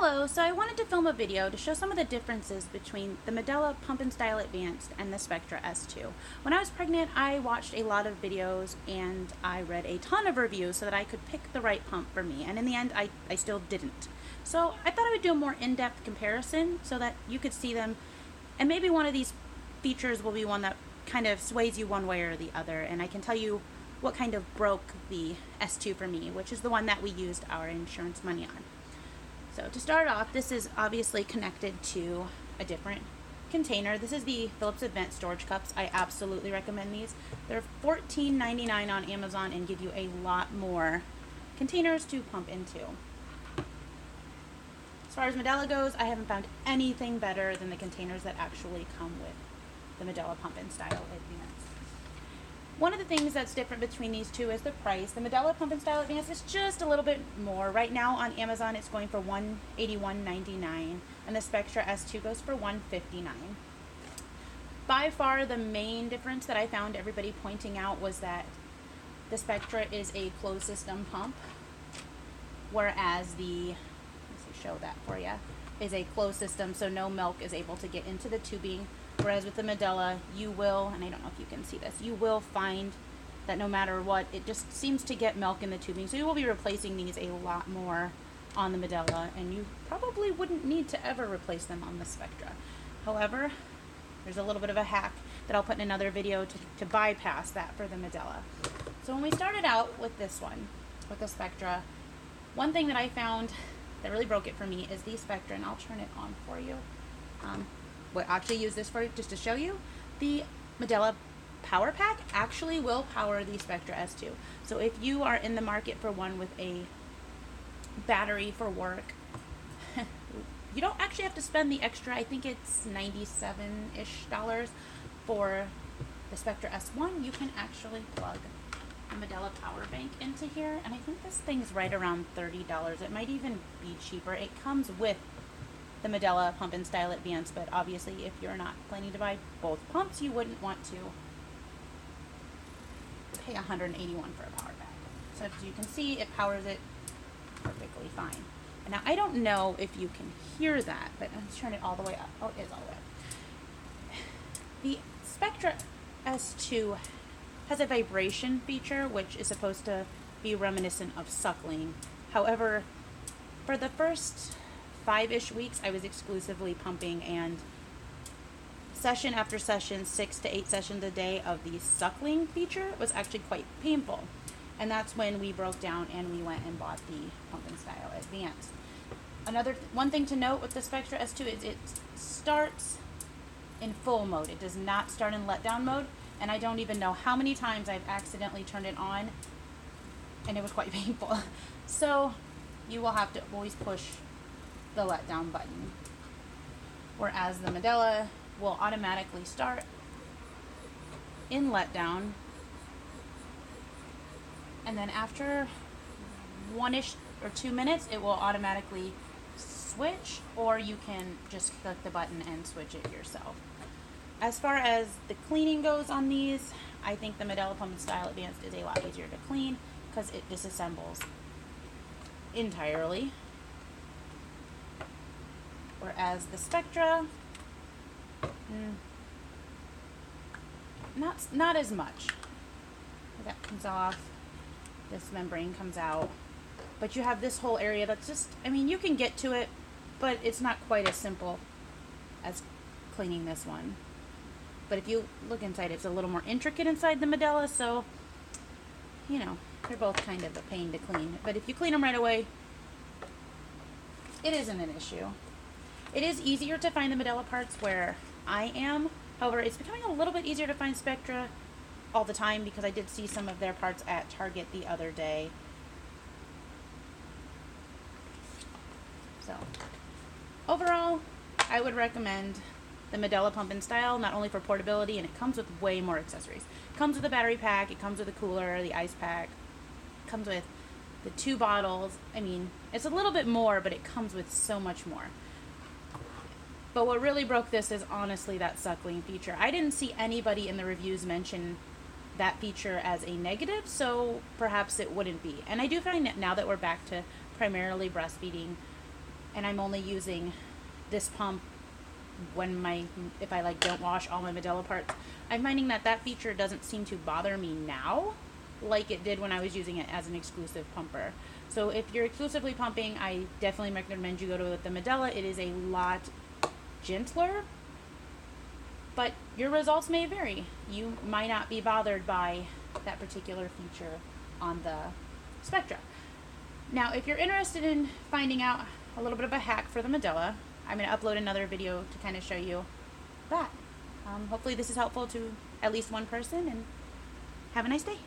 Hello, so I wanted to film a video to show some of the differences between the Medela Pump and Style Advanced and the Spectra S2. When I was pregnant, I watched a lot of videos and I read a ton of reviews so that I could pick the right pump for me, and in the end I still didn't. So I thought I would do a more in-depth comparison so that you could see them, and maybe one of these features will be one that kind of sways you one way or the other, and I can tell you what kind of broke the S2 for me, which is the one that we used our insurance money on. So to start off, this is obviously connected to a different container. This is the Philips Advanced Storage Cups. I absolutely recommend these. They're $14.99 on Amazon and give you a lot more containers to pump into. As far as Medela goes, I haven't found anything better than the containers that actually come with the Medela Pump and Style Advanced. One of the things that's different between these two is the price. The Medela Pump and Style Advanced is just a little bit more. Right now on Amazon it's going for $181.99 and the Spectra S2 goes for $159. By far the main difference that I found everybody pointing out was that the Spectra is a closed system pump, whereas the, let's show that for you, is a closed system, so no milk is able to get into the tubing. Whereas with the Medela, you will, and I don't know if you can see this, you will find that no matter what, it just seems to get milk in the tubing. So you will be replacing these a lot more on the Medela, and you probably wouldn't need to ever replace them on the Spectra. However, there's a little bit of a hack that I'll put in another video to bypass that for the Medela. So when we started out with this one, with the Spectra, one thing that I found that really broke it for me is the Spectra, and I'll turn it on for you. We'll actually use this for just to show you. The Medela Power Pack actually will power the Spectra S2. So if you are in the market for one with a battery for work, you don't actually have to spend the extra, I think it's $97-ish for the Spectra S1. You can actually plug the Medela power bank into here, and I think this thing's right around $30. It might even be cheaper. It comes with the Medela Pump and Style Advanced, but obviously if you're not planning to buy both pumps, you wouldn't want to pay $181 for a power pack. So as you can see, it powers it perfectly fine. And now I don't know if you can hear that, but let's turn it all the way up. Oh, it is all the way up. The Spectra S2 has a vibration feature, which is supposed to be reminiscent of suckling. However, for the first 5-ish weeks, I was exclusively pumping, and session after session, 6 to 8 sessions a day of the suckling feature was actually quite painful. And that's when we broke down and we went and bought the Pump and Style Advanced. One thing to note with the Spectra S2 is it starts in full mode. It does not start in letdown mode, and I don't even know how many times I've accidentally turned it on and it was quite painful. So you will have to always push the letdown button, whereas the Medela will automatically start in letdown, and then after 1-ish or 2 minutes it will automatically switch, or you can just click the button and switch it yourself. As far as the cleaning goes on these, I think the Medela Pump and Style Advanced is a lot easier to clean because it disassembles entirely. Whereas the Spectra, not as much. That comes off, this membrane comes out, but you have this whole area that's just, I mean, you can get to it, but it's not quite as simple as cleaning this one. But if you look inside, it's a little more intricate inside the Medela, so, you know, they're both kind of a pain to clean. But if you clean them right away, it isn't an issue. It is easier to find the Medela parts where I am. However, it's becoming a little bit easier to find Spectra all the time because I did see some of their parts at Target the other day. So, overall, I would recommend the Medela Pump and Style, not only for portability, and it comes with way more accessories. It comes with a battery pack, it comes with a cooler, the ice pack, it comes with the 2 bottles. I mean, it's a little bit more, but it comes with so much more. But what really broke this is honestly that suckling feature. I didn't see anybody in the reviews mention that feature as a negative, so perhaps it wouldn't be. And I do find that now that we're back to primarily breastfeeding, and I'm only using this pump if I like don't wash all my Medela parts, I'm finding that that feature doesn't seem to bother me now like it did when I was using it as an exclusive pumper. So if you're exclusively pumping, I definitely recommend you go to the Medela. It is a lot gentler, but your results may vary. You might not be bothered by that particular feature on the Spectra. Now, if you're interested in finding out a little bit of a hack for the Medela, I'm going to upload another video to kind of show you that. Hopefully this is helpful to at least one person, and have a nice day.